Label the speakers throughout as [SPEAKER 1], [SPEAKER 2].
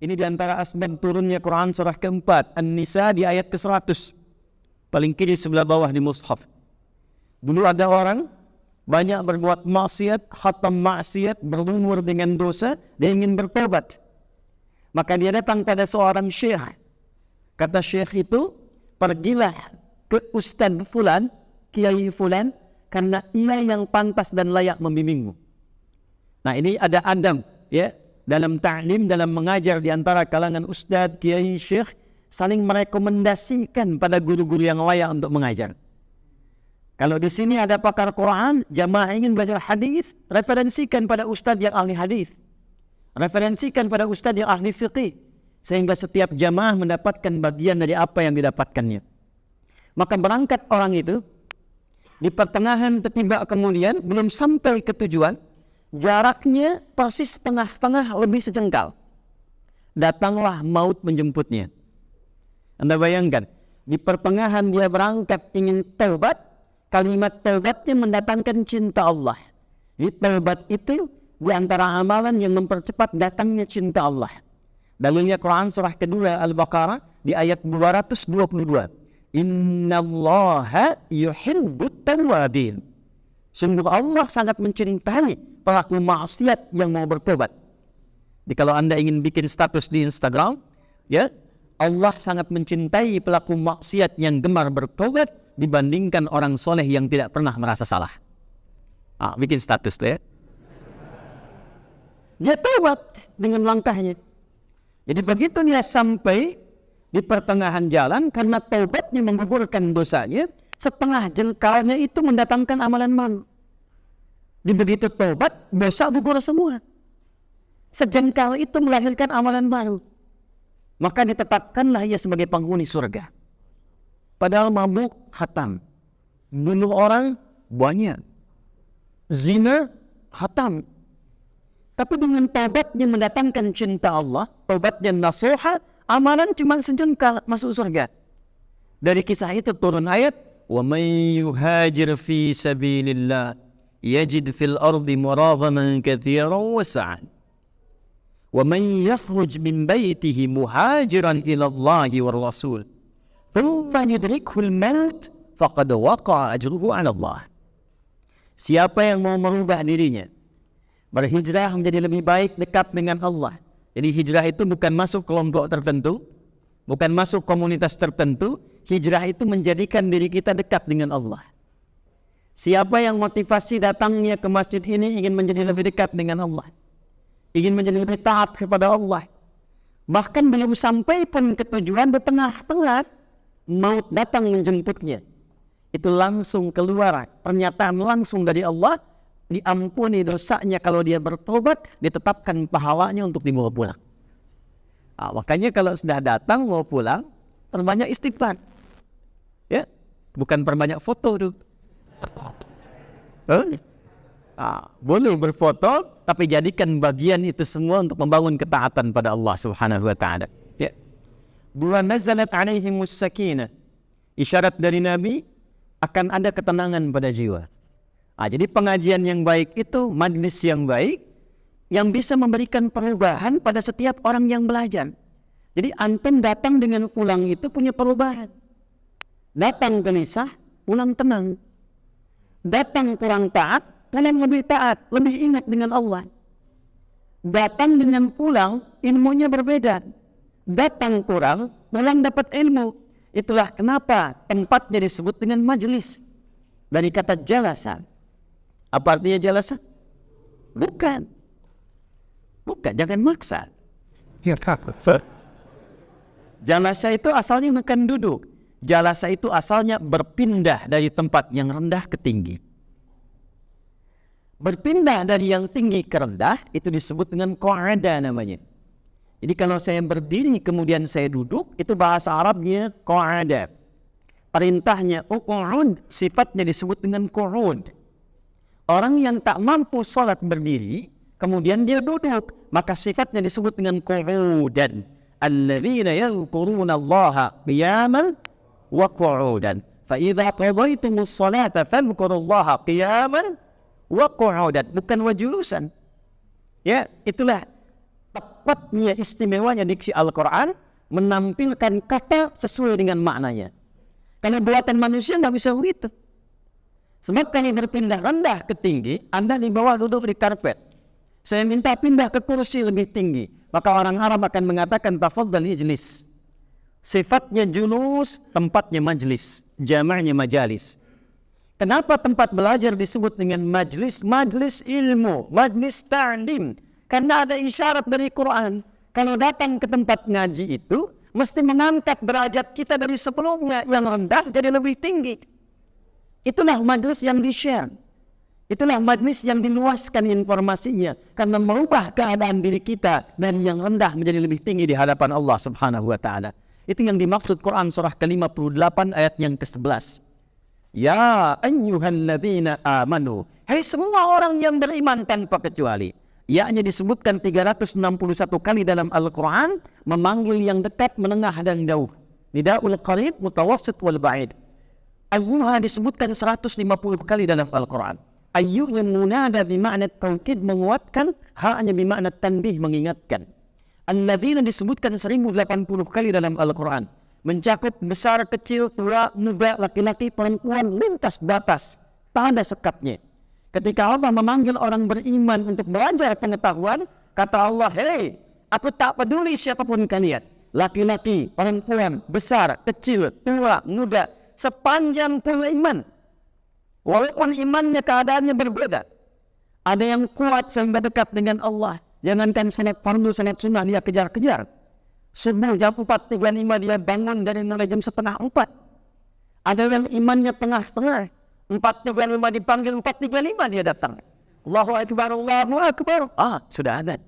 [SPEAKER 1] Ini diantara asbab turunnya Quran surah keempat, An-Nisa di ayat ke-100. Paling kiri sebelah bawah di mushaf. Dulu ada orang banyak berbuat maksiat, khatam maksiat, berumur dengan dosa, dia ingin bertobat. Maka dia datang pada seorang syekh. Kata syekh itu, pergilah ke Ustaz Fulan, Kiai Fulan, karena ia yang pantas dan layak membimbingmu. Nah, ini ada adab, ya, dalam ta'lim, dalam mengajar di antara kalangan ustaz, kiai, syekh, saling merekomendasikan pada guru-guru yang layak untuk mengajar. Kalau di sini ada pakar Quran, jamaah ingin belajar hadis, referensikan pada ustaz yang ahli hadis, referensikan pada ustaz yang ahli fiqih, sehingga setiap jamaah mendapatkan bagian dari apa yang didapatkannya. Maka berangkat orang itu, di pertengahan tiba kemudian, belum sampai ke tujuan, jaraknya persis tengah-tengah lebih sejengkal. Datanglah maut menjemputnya. Anda bayangkan, di pertengahan dia berangkat ingin taubat, kalimat taubatnya mendatangkan cinta Allah. Di taubat itu di antara amalan yang mempercepat datangnya cinta Allah. Dalilnya Quran surah kedua Al-Baqarah di ayat 222. Innallaha yuhibbut tawwabin. Sungguh Allah sangat mencintai pelaku maksiat yang mau bertobat. Jadi kalau Anda ingin bikin status di Instagram, ya, Allah sangat mencintai pelaku maksiat yang gemar bertobat dibandingkan orang soleh yang tidak pernah merasa salah. Bikin status tuh ya. Dia tobat dengan langkahnya. Jadi begitu dia sampai di pertengahan jalan, karena taubatnya menggugurkan dosanya, setengah jengkalnya itu mendatangkan amalan baru. Di begitu taubat, dosa gugur semua. Sejengkal itu melahirkan amalan baru. Maka ditetapkanlah ia sebagai penghuni surga. Padahal mabuk khatam, bunuh orang banyak, zina khatam. Tapi dengan taubatnya mendatangkan cinta Allah, taubatnya nasuha, amalan cuma sejengkal masuk surga. Dari kisah itu turun ayat, wa may yuhajir fi sabilillah yajid fil ardi muraghaman katsiran wa sa'an. Wa man yakhruj min baytihi muhajiran ila Allah war rasul thumma yudrikhu al-maut faqad waqa'a ajruhu 'ala Allah. Siapa yang mau merubah dirinya, berhijrah menjadi lebih baik dekat dengan Allah. Jadi hijrah itu bukan masuk kelompok tertentu, bukan masuk komunitas tertentu. Hijrah itu menjadikan diri kita dekat dengan Allah. Siapa yang motivasi datangnya ke masjid ini ingin menjadi lebih dekat dengan Allah, ingin menjadi lebih taat kepada Allah, bahkan belum sampai pun ke tujuan, di tengah-tengah maut datang menjemputnya, itu langsung keluar pernyataan langsung dari Allah, diampuni dosanya kalau dia bertobat, ditetapkan pahalanya untuk dibawa pulang. Makanya kalau sudah datang mau pulang, perbanyak istighfar, ya, bukan perbanyak foto tuh. Boleh berfoto, tapi jadikan bagian itu semua untuk membangun ketaatan pada Allah Subhanahu wa Ta'ala. Ya. Wa nazalat alaihimus sakinah, isyarat dari Nabi akan ada ketenangan pada jiwa. Jadi pengajian yang baik itu majlis yang baik yang bisa memberikan perubahan pada setiap orang yang belajar. Jadi antum datang dengan pulang itu punya perubahan. Datang gelisah, pulang tenang. Datang kurang taat, kalian lebih taat, lebih ingat dengan Allah. Datang dengan pulang, ilmunya berbeda. Datang kurang, pulang dapat ilmu. Itulah kenapa tempatnya disebut dengan majlis. Dari kata jalasa. Apa artinya jalasa? Bukan, jangan maksa. Jalasa itu asalnya bukan duduk. Jalasa itu asalnya berpindah dari tempat yang rendah ke tinggi. Berpindah dari yang tinggi ke rendah itu disebut dengan qa'ada namanya. Jadi kalau saya berdiri kemudian saya duduk, itu bahasa Arabnya qa'ada. Perintahnya uq'ud, sifatnya disebut dengan qu'ud. Orang yang tak mampu sholat berdiri, kemudian dia duduk, maka sifatnya disebut dengan qu'udan. Alladzina yadhkuruna Allaha qiyaman wa qu'udan. Fa idza qadaytumus sholata fadhkurullaha qiyaman wa qu'udan, bukan wa julusan. Ya, itulah tepatnya istimewanya diksi Al-Quran menampilkan kata sesuai dengan maknanya. Karena buatan manusia nggak bisa begitu. Sebab kami berpindah rendah ke tinggi, Anda di bawah duduk di karpet. Saya minta pindah ke kursi lebih tinggi. Maka orang Arab akan mengatakan tafadhal ijlis. Sifatnya julus, tempatnya majlis. Jamaknya majalis. Kenapa tempat belajar disebut dengan majlis? Majlis ilmu, majlis ta'lim. Karena ada isyarat dari Quran. Kalau datang ke tempat ngaji itu, mesti mengangkat derajat kita dari sebelumnya yang rendah jadi lebih tinggi. Itulah majlis yang di-share. Itulah majlis yang diluaskan informasinya. Karena merubah keadaan diri kita dari yang rendah menjadi lebih tinggi di hadapan Allah subhanahu wa ta'ala. Itu yang dimaksud Quran surah ke-58 ayat yang ke-11. Ya ayyuhalladzina amanu. Hai semua orang yang beriman tanpa kecuali. Yakni disebutkan 361 kali dalam Al-Quran. Memanggil yang dekat, menengah dan jauh. Nida'ul qarib, mutawassit wal ba'id. Ayyuha disebutkan 150 kali dalam Al-Quran. Ayyuh yang munada bimakna taukid menguatkan, ha'nya bimakna tanbih mengingatkan. Alladzina disebutkan 1080 kali dalam Al-Quran. Mencakup besar, kecil, tua, muda, laki-laki, perempuan, lintas batas. Tak ada sekatnya. Ketika Allah memanggil orang beriman untuk belajar pengetahuan, kata Allah, hei, aku tak peduli siapapun kalian. Laki-laki, perempuan, besar, kecil, tua, muda, sepanjang punya iman. Walaupun imannya keadaannya berbeda. Ada yang kuat sampai dekat dengan Allah. Jangankan salat fardu, salat sunnah dia kejar-kejar. Subuh jam 4.35 dia bangun dari mulai jam 3:30. Ada yang imannya tengah-tengah. 4.35 dipanggil 4.35 dia datang. Allahu Akbar, Allahu Akbar. Sudah ada.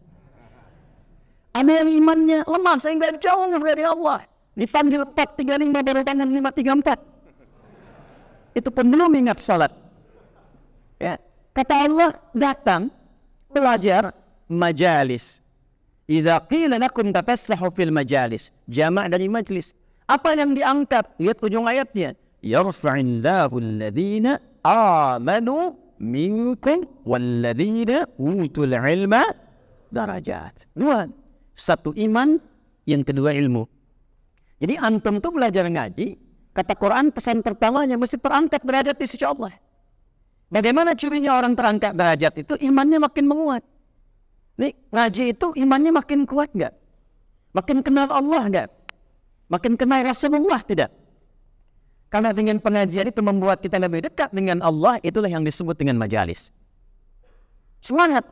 [SPEAKER 1] Ada yang imannya lemah sehingga jauh dari Allah. Dipanggil 4.35 baru tangan 5.34. Itu pun belum ingat salat. Ya. Kata Allah, datang belajar majalis. Idza qila lakum tafassahu fil majalis. Jamak dari majlis. Apa yang diangkat? Lihat ujung ayatnya. Yarfa'illahu alladhina amanu minkum walladhina utul ilma darajat. Dua. Satu iman, yang kedua ilmu. Jadi antum tuh belajar ngaji, kata Quran pesan pertamanya mesti terangkat derajat di sisi Allah. Bagaimana cirinya orang terangkat derajat itu? Imannya makin menguat. Nih, ngaji itu imannya makin kuat enggak? Makin kenal Allah enggak? Makin kenal Rasulullah tidak? Karena dengan pengajian itu membuat kita lebih dekat dengan Allah, itulah yang disebut dengan majalis. Semangat.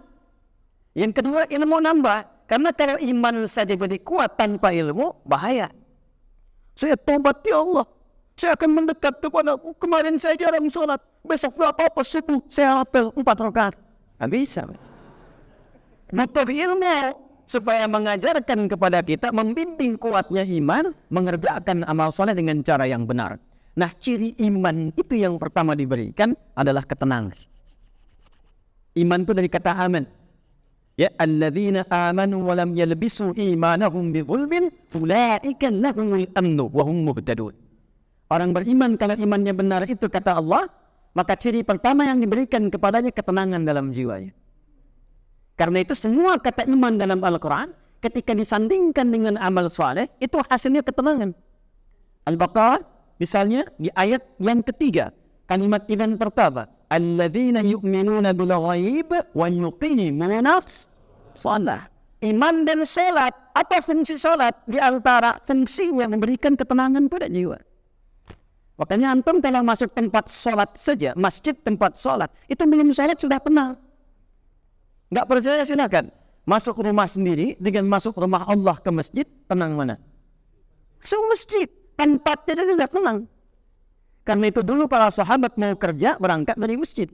[SPEAKER 1] Yang kedua, ilmu nambah. Karena kalau iman saja jadi kuat tanpa ilmu, bahaya. Saya tobat ya Allah. Saya akan mendekat kepadamu. Kemarin saya jarang sholat. Besok gak apa-apa subuh. Saya apel 4 rakaat. Nggak bisa. Butuh ilmu supaya mengajarkan kepada kita, membimbing kuatnya iman, mengerjakan amal soleh dengan cara yang benar. Nah, ciri iman itu yang pertama diberikan adalah ketenangan. Iman itu dari kata aman. Ya, alladzina amanu wa lam yalbisu imanahum bidzulmin ulaika lahumul amnu wa hum muhtadun. Orang beriman kalau imannya benar itu kata Allah, maka ciri pertama yang diberikan kepadanya ketenangan dalam jiwanya. Karena itu semua kata iman dalam Al-Quran ketika disandingkan dengan amal soleh itu hasilnya ketenangan. Al-Baqarah misalnya di ayat yang ketiga, kalimat iman pertama, alladzina yu'minuna bil ghaib wa yuqimuna shalah. Iman dan salat, apa fungsi salat? Di antara fungsinya memberikan ketenangan pada jiwa. Makanya antum kalau masuk tempat salat saja, masjid tempat salat, itu belum salat sudah tenang. Enggak percaya silakan. Masuk rumah sendiri dengan masuk rumah Allah ke masjid, tenang mana? So masjid, tempatnya sudah tenang. Karena itu dulu para sahabat mau kerja berangkat dari masjid.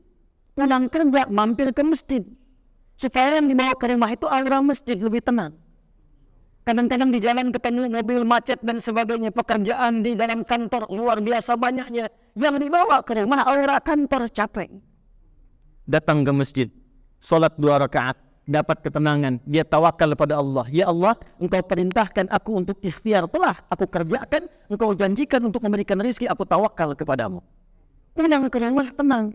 [SPEAKER 1] Pulang kerja mampir ke masjid. Supaya yang dibawa ke rumah itu aura masjid lebih tenang. Kadang-kadang di jalan ketemu mobil macet dan sebagainya, pekerjaan di dalam kantor luar biasa banyaknya. Yang dibawa ke rumah aura kantor capek. Datang ke masjid. Salat 2 rakaat, dapat ketenangan. Dia tawakal pada Allah. Ya Allah, Engkau perintahkan aku untuk ikhtiar, telah aku kerjakan. Engkau janjikan untuk memberikan rezeki, aku tawakal kepadamu. Pulang ke rumah tenang.